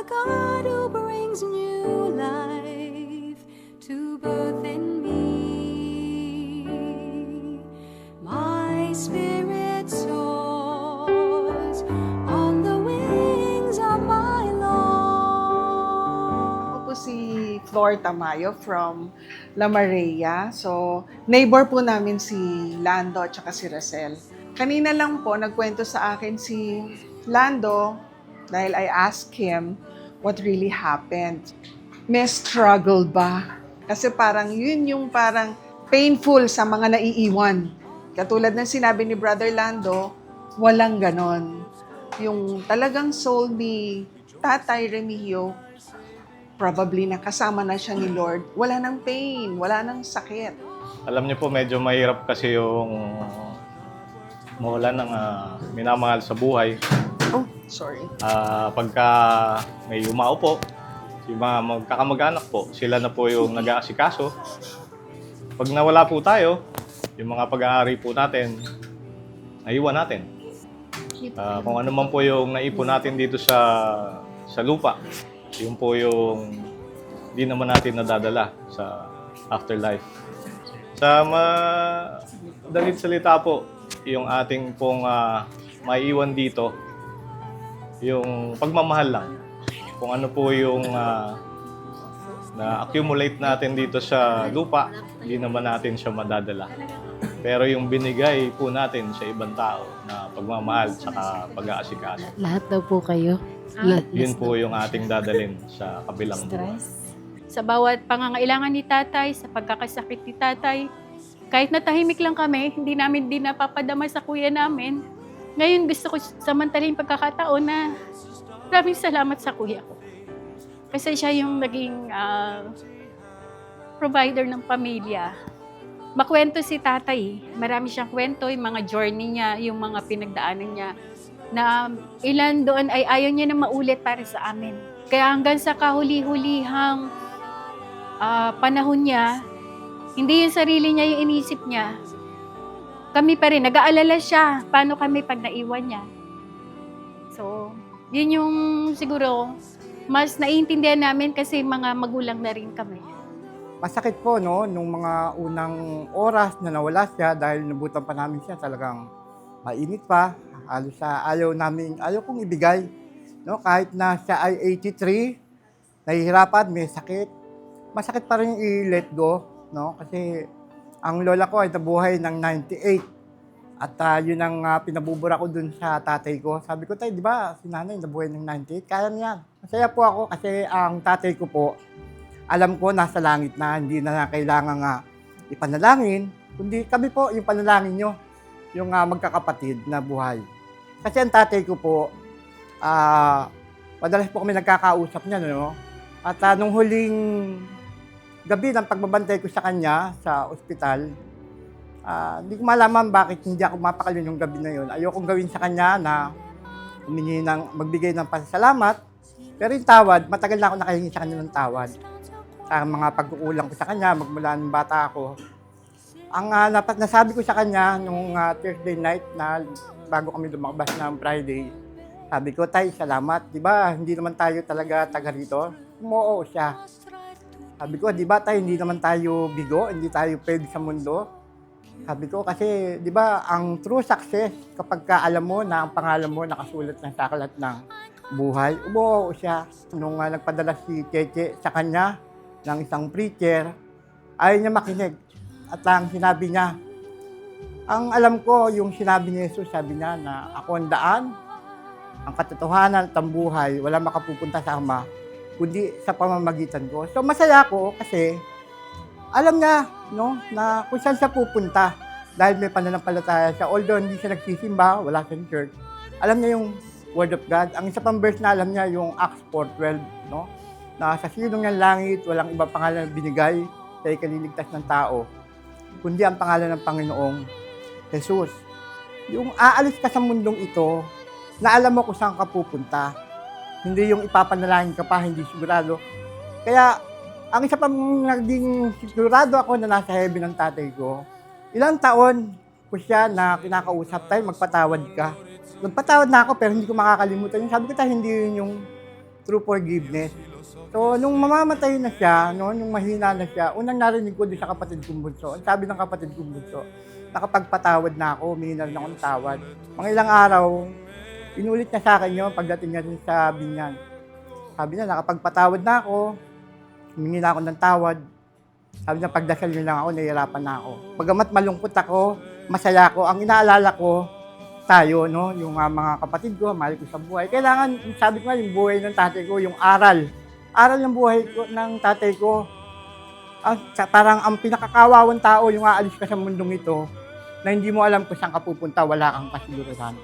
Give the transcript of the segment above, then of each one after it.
God who brings new life to birth in me. My spirit soars on the wings of my Lord. Ako po si Flor Tamayo from La Maria. So, neighbor po namin si Lando at saka si Racel. Kanina lang po, nagkwento sa akin si Lando dahil I asked him what really happened. May struggle ba? Kasi parang yun yung parang painful sa mga naiiwan. Katulad ng sinabi ni Brother Lando, walang ganon. Yung talagang soul ni Tatay Remigio, probably nakasama na siya ni Lord, wala nang pain, wala nang sakit. Alam niyo po, medyo mahirap kasi yung mawala ng minamahal sa buhay. Oh, sorry. Pagka may umaupo, yung mga magkakamag-anak po, sila na po yung nag-aasikaso. Pag nawala po tayo, yung mga pag-aari po natin, naiwan natin. Kung ano man po yung naipon natin dito sa lupa, yun po yung hindi naman natin nadadala sa afterlife. Sa madalit salita po, yung ating pong maiiwan dito, yung pagmamahal lang. Kung ano po yung na-accumulate natin dito sa lupa, hindi naman natin siya madadala. Pero yung binigay po natin sa ibang tao na pagmamahal at pag-aasikaso, Lahat daw po kayo. yun po yung ating dadalhin sa kabilang buhay. Sa bawat pangangailangan ni tatay, sa pagkakasakit ni tatay, kahit natahimik lang kami, hindi namin din napapadama sa kuya namin. Ngayon gusto ko samantalin pagkakataon na maraming salamat sa kuya ko. Kasi siya yung naging provider ng pamilya. Makwento si tatay, marami siyang kwento, yung mga journey niya, yung mga pinagdaanan niya, na ilan doon ay ayaw niya na maulit para sa amin. Kaya hanggang sa kahuli-hulihang panahon niya, hindi yung sarili niya yung inisip niya. Kami pa rin, nag-aalala siya, paano kami pag naiwan niya. So, yun yung siguro, mas naiintindihan namin kasi mga magulang na rin kami. Masakit po, no, nung mga unang oras na nawala siya dahil nabutan pa namin siya, talagang mainit pa. Halos ayaw kong ibigay. No? Kahit na siya ay 83, nahihirapan, may sakit. Masakit pa rin i-let go. No? Kasi ang lola ko ay nabuhay ng 98. At yun ang pinabubura ko dun sa tatay ko. Sabi ko, tay, di ba si nanay nabuhay ng 98? Kaya niyan. Masaya po ako kasi ang tatay ko po, alam ko nasa langit na, hindi na kailangan ipanalangin, kundi kami po yung panalangin nyo, yung magkakapatid na buhay. Kasi ang tatay ko po, madalas po kami nagkakausap niya, no? At nung huling gabi ng pagbabantay ko sa kanya sa ospital, hindi ko malaman bakit hindi ako mapakali yung gabi na yun. Ayokong gawin sa kanya na magbigay ng pasasalamat, pero yung tawad, matagal na ako nakahingi sa kanya ng tawad. Sa mga pagkukulang ko sa kanya, magmula ng bata ako. Ang nasabi ko sa kanya nung Thursday night na bago kami lumabas ng Friday, sabi ko, tay, salamat. Di ba, hindi naman tayo talaga taga rito. Umuoo siya. Sabi ko, di ba tay, hindi naman tayo bigo, hindi tayo pwede sa mundo. Sabi ko, kasi di ba, ang true success, kapag alam mo na ang pangalan mo nakasulat ng saklat ng buhay, umuoo siya. Nung nagpadala si Cheche sa kanya, ng isang preacher, ayaw niya makinig. At ang sinabi niya, ang alam ko, yung sinabi ni Jesus, sabi niya na ako ang daan, ang katotohanan at ang buhay, wala makapupunta sa Ama, kundi sa pamamagitan ko. So masaya ako kasi alam niya, no, na kung saan siya pupunta dahil may pananampalataya siya. Although hindi siya nagsisimba, wala siyang church, alam niya yung Word of God. Ang isa pang verse na alam niya, yung Acts 4:12, no? Na sa silong ng langit, walang ibang pangalan na binigay sa ikaliligtas ng tao, kundi ang pangalan ng Panginoong Jesus. Yung aalis ka sa mundong ito, na alam mo kung saan ka pupunta. Hindi yung ipapanalangin ka pa, hindi sigurado. Kaya, ang isa pang naging sigurado ako na nasa heaven ng tatay ko, ilang taon ko siya na kinakausap, tayo magpatawad ka. Nagpatawad na ako pero hindi ko makakalimutan. Sabi ko tayo, hindi yun yung through forgiveness. So, nung mamamatay na siya, no, nung mahina na siya, unang narinig ko doon sa kapatid kong bunso. Ang sabi ng kapatid kong bunso, nakapagpatawad na ako, humingi na rin ako ng tawad. Mga ilang araw, inulit niya sa akin yun pagdating niya rin sa binyan. Sabi niya, nakapagpatawad na ako, humingi na ako ng tawad. Sabi niya, pagdasal niyo lang ako, nahihirapan na ako. Pagamat malungkot ako, masaya ako, ang inaalala ko, tayo, no, yung mga kapatid ko, mahal ko sa buhay. Kailangan, sabi ko nga, yung buhay ng tatay ko, yung aral. Aral ng buhay ko, ng tatay ko. Parang ang pinakakawawang tao, yung aalis ka sa mundong ito, na hindi mo alam kung saan ka pupunta, wala kang kasiguruhan.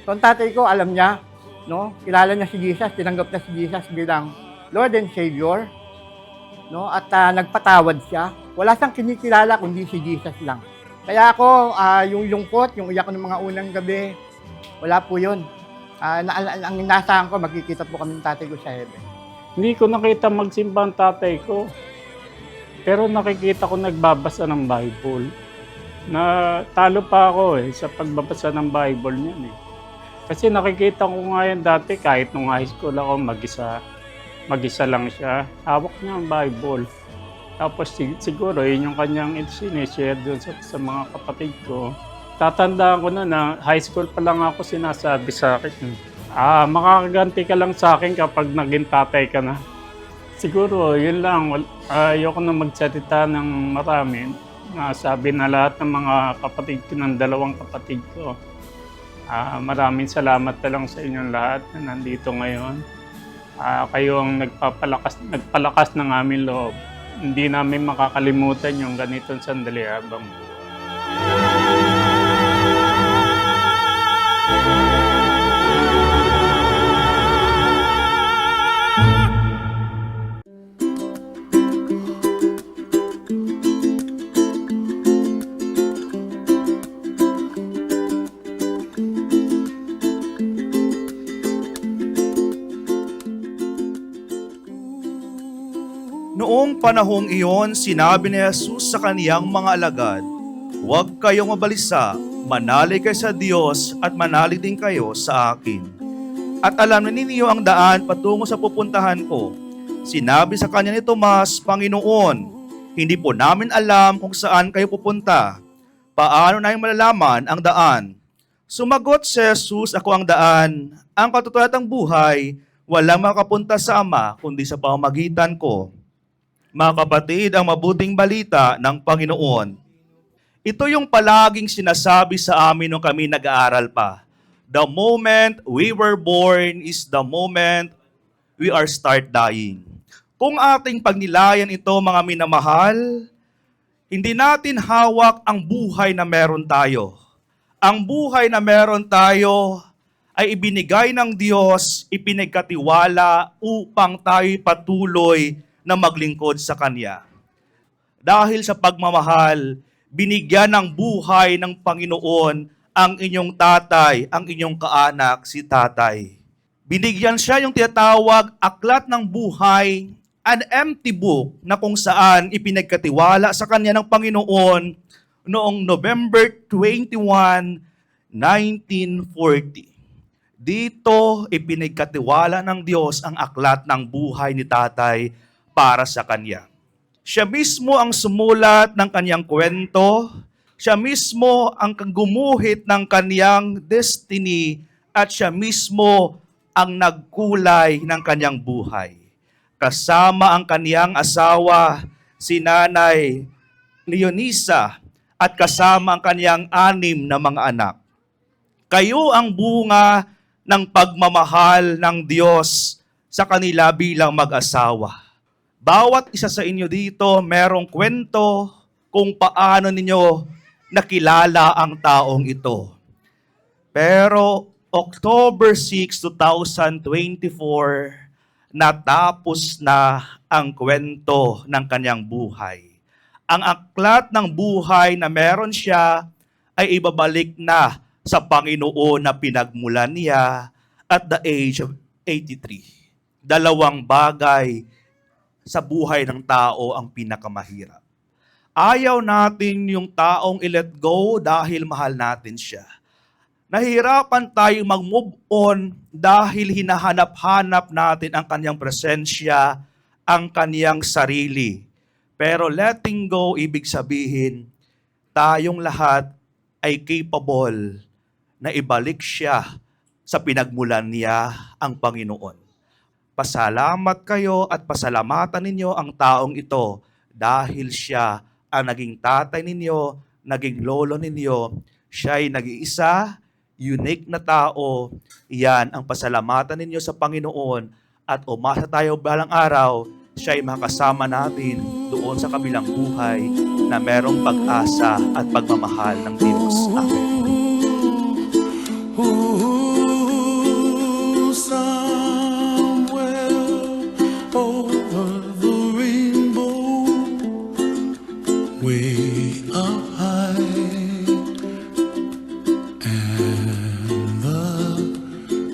So, ang tatay ko, alam niya, no, kilala niya si Jesus, tinanggap na si Jesus bilang Lord and Savior, no, at nagpatawad siya. Wala siyang kinikilala kundi si Jesus lang. Kaya ako, yung lungkot, yung iyak ko ng mga unang gabi, wala po yun. Ang inasahan ko, magkikita po kami ng tatay ko sa heaven. Hindi ko nakita magsimba ang tatay ko. Pero nakikita ko nagbabasa ng Bible. Na talo pa ako sa pagbabasa ng Bible niyan Kasi nakikita ko nga yan dati kahit nung high school ako mag-isa lang siya. Hawak niya ang Bible. Tapos siguro yun yung kanyang sinishare doon sa mga kapatid ko. Tatandaan ko na high school pa lang ako sinasabi sa akin. Makakaganti ka lang sa akin kapag naging tatay ka na. Siguro yun lang. Ayoko na magsalita ng marami. Sabi na lahat ng mga kapatid ko, ng dalawang kapatid ko. Maraming salamat na lang sa inyong lahat na nandito ngayon. Kayo ang nagpalakas ng aming loob. Hindi namin makakalimutan yung ganitong sandali habang buhay. Noong panahong iyon, sinabi ni Jesus sa kaniyang mga alagad, "Huwag kayong mabalisa, manalig kayo sa Diyos at manalig din kayo sa akin. At alam na ninyo ang daan patungo sa pupuntahan ko." Sinabi sa kanya ni Tomas, "Panginoon, hindi po namin alam kung saan kayo pupunta. Paano namin malalaman ang daan?" Sumagot si Jesus, "Ako ang daan, ang katotohanan at ang buhay. Walang makapunta sa Ama kundi sa pamamagitan ko." Mga kapatid, ang mabuting balita ng Panginoon. Ito yung palaging sinasabi sa amin nung kami nag-aaral pa. The moment we were born is the moment we are start dying. Kung ating pagnilayan ito, mga minamahal, hindi natin hawak ang buhay na meron tayo. Ang buhay na meron tayo ay ibinigay ng Diyos, ipinagkatiwala upang tayo patuloy na maglingkod sa Kanya. Dahil sa pagmamahal, binigyan ng buhay ng Panginoon ang inyong tatay, ang inyong kaanak, si tatay. Binigyan siya yung tinatawag aklat ng buhay, an empty book na kung saan ipinagkatiwala sa Kanya ng Panginoon noong November 21, 1940. Dito ipinagkatiwala ng Diyos ang aklat ng buhay ni tatay para sa kanya. Siya mismo ang sumulat ng kanyang kwento, siya mismo ang gumuhit ng kanyang destiny, at siya mismo ang nagkulay ng kanyang buhay. Kasama ang kanyang asawa, si Nanay Leonisa, at kasama ang kanyang 6 na mga anak. Kayo ang bunga ng pagmamahal ng Diyos sa kanila bilang mag-asawa. Bawat isa sa inyo dito merong kwento kung paano ninyo nakilala ang taong ito. Pero October 6, 2024, natapos na ang kwento ng kanyang buhay. Ang aklat ng buhay na meron siya ay ibabalik na sa Panginoon na pinagmulan niya at the age of 83. Dalawang bagay sa buhay ng tao ang pinakamahirap. Ayaw natin yung taong i-let go dahil mahal natin siya. Nahihirapan tayong mag-move on dahil hinahanap-hanap natin ang kanyang presensya, ang kanyang sarili. Pero letting go, ibig sabihin, tayong lahat ay capable na ibalik siya sa pinagmulan niya ang Panginoon. Pasalamat kayo at pasalamatan ninyo ang taong ito dahil siya ang naging tatay ninyo, naging lolo ninyo. Siya ay nag-iisa, unique na tao. Iyan ang pasalamatan ninyo sa Panginoon at umasa tayo balang araw, siya ay makasama natin doon sa kabilang buhay na merong pag-asa at pagmamahal ng Diyos. Amen. Somewhere over the rainbow, way up high, and the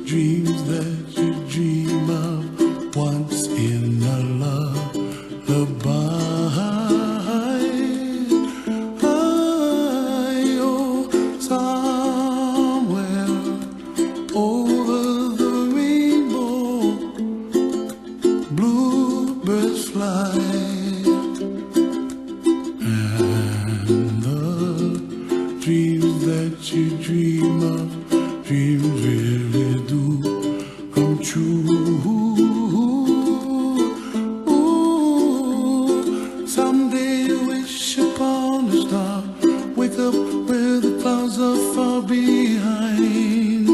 dreams that you dream of once in a lullaby. Oh, somewhere over the rainbow, bluebirds fly, and the dreams that you dream of, dreams really do come true. Someday you wish upon a star, wake up where the clouds are far behind.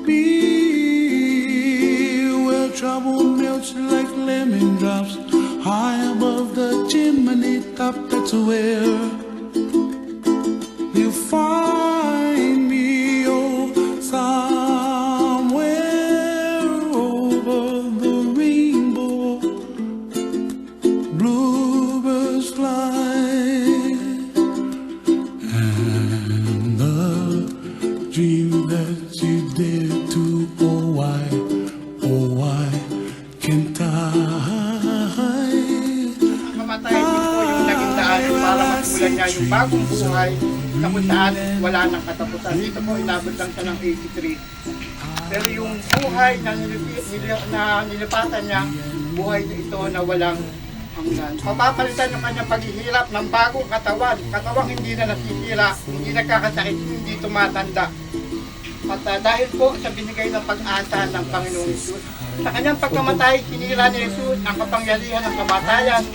Be where trouble melts like lemon drops, high above the chimney top. That's where you find me. Oh, somewhere over the rainbow, bluebirds fly, and the dream that you dare to, oh why can't I? Mamatay din po yung naging daan para masimulan niya yung bagong buhay na kung saan wala nang katapusan. Dito po inabot lang siya ng 83. Pero yung buhay na nilipatan niya, buhay na ito na walang hanggan. Papapalitan ng kanyang paghihirap ng bagong katawan. Katawang hindi na nasisira, hindi nagkakasakit, hindi tumatanda. At dahil po sa binigay ng pag-asa ng Panginoong Hesus, sa kanyang pagkamatay, sinira ni Hesus ang kapangyarihan ng kamatayan.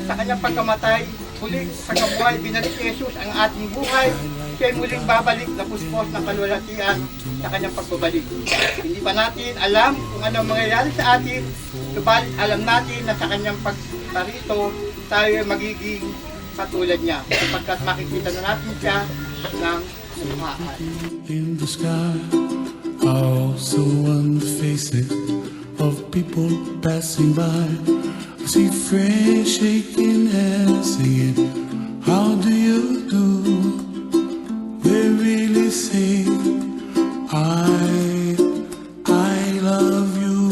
Sa kanyang pagkamatay, muling sa kabuhay, binalik ni Hesus ang ating buhay. Siya ay muling babalik na puspos ng kalwalhatian sa kanyang pagbabalik. Hindi pa natin alam kung ano mangyayari sa atin, subalit alam natin na sa kanyang pagparito, tayo ay magiging katulad niya. Sapagkat makikita na natin siya ng mukhaan. In the sky, also on the faces of people passing by, I see friends shaking hands, singing, how do you do? They really say, I love you.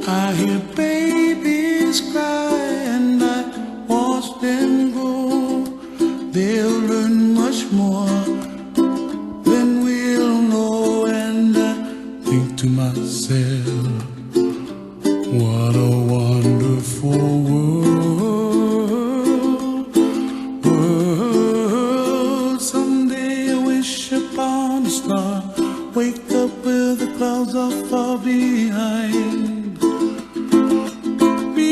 I hear babies cry and I watch them grow. They'll learn much more than we'll know, and I think to myself, what a wonderful world. Someday I wish upon a star, wake up where the clouds are far behind. Be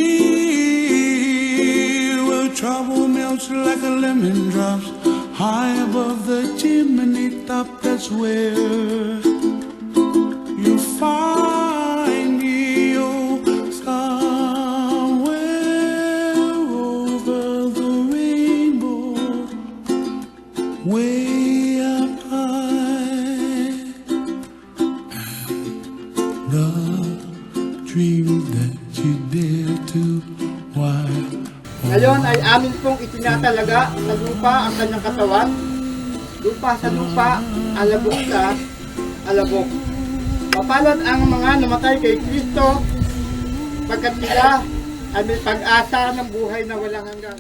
where trouble melts like a lemon drops, high above the chimney top. That's where you find me. Oh, somewhere over the rainbow, way up high, and the dream that you dare to, why? Ngayon ay amin pong itinatalaga sa lupa ang kanyang katawan. Lupa sa lupa, alabok sa alabok. Mapalad ang mga namatay kay Kristo, pagkat sila ay may pag-asa ng buhay na walang hanggan.